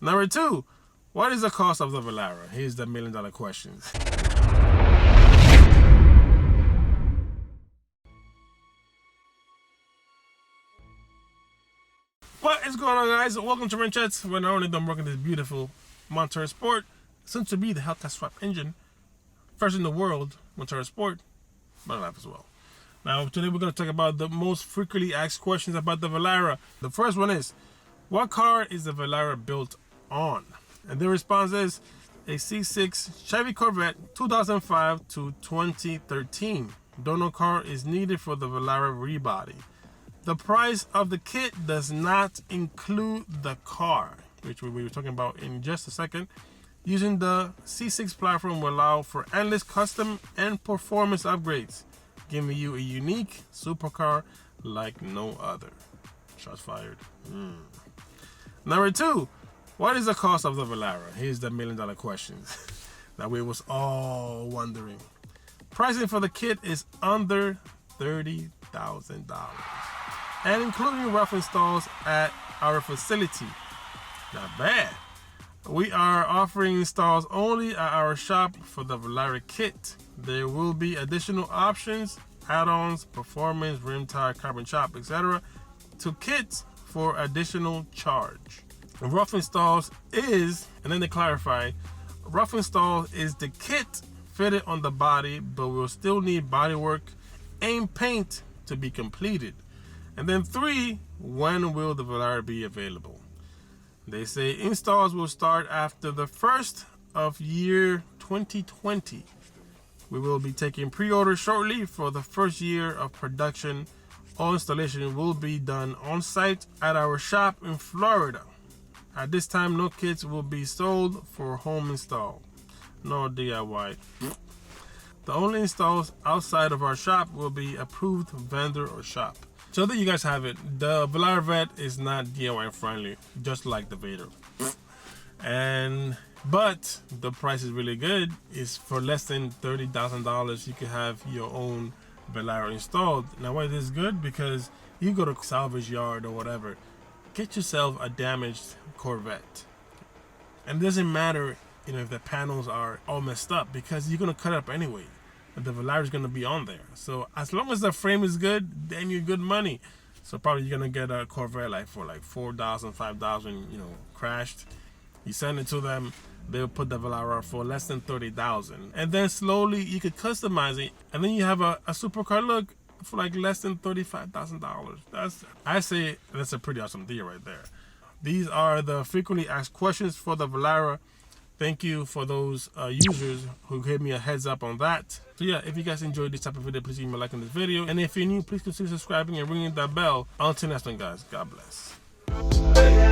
Number 2, what is the cost of the Valarra? Here's the $1 million questions. What is going on, guys? Welcome to Wrenchettes, where not only do I work in this beautiful Montero Sport, soon to be the Hellcat swap engine, first in the world, Montero Sport, my life as well. Now, today we're going to talk about the most frequently asked questions about the Valarra. The first one is, what car is the Valarra built on? And the response is a C6 Chevy Corvette 2005 to 2013. Donor car is needed for the Valarra rebody. The price of the kit does not include the car, which we were talking about in just a second. Using the C6 platform will allow for endless custom and performance upgrades, giving you a unique supercar like no other. Shots fired. Number 2, what is the cost of the Valarra? Here's the $1 million questions that we was all wondering. Pricing for the kit is under $30,000 and including rough installs at our facility. Not bad. We are offering installs only at our shop for the Valarra kit. There will be additional options, add-ons, performance, rim tire, carbon chop, etc. to kits for additional charge. Rough installs is, and then they clarify, rough installs is the kit fitted on the body, but we'll still need bodywork and paint to be completed. And then 3, when will the Valarra be available? They say installs will start after the first of year 2020. We will be taking pre-orders shortly for the first year of production. All installation will be done on site at our shop in Florida. At this time, no kits will be sold for home install. No DIY. The only installs outside of our shop will be approved vendor or shop. So there you guys have it. The Valarra Vette is not DIY friendly, just like the Vader. But the price is really good. It's for less than $30,000. You can have your own Valarra installed. Now, why is this good? Because you go to salvage yard or whatever, get yourself a damaged Corvette, and it doesn't matter, if the panels are all messed up, because you're gonna cut it up anyway. The Valarra is going to be on there. So as long as the frame is good, then you're good money. So probably you're going to get a Corvette for $4,000, $5,000, crashed. You send it to them, they'll put the Valarra for less than $30,000. And then slowly you could customize it. And then you have a supercar look for less than $35,000. I say that's a pretty awesome deal right there. These are the frequently asked questions for the Valarra. Thank you for those users who gave me a heads up on that. So yeah, if you guys enjoyed this type of video, please give me a like on this video. And if you're new, please consider subscribing and ringing that bell. Until next one, guys. God bless.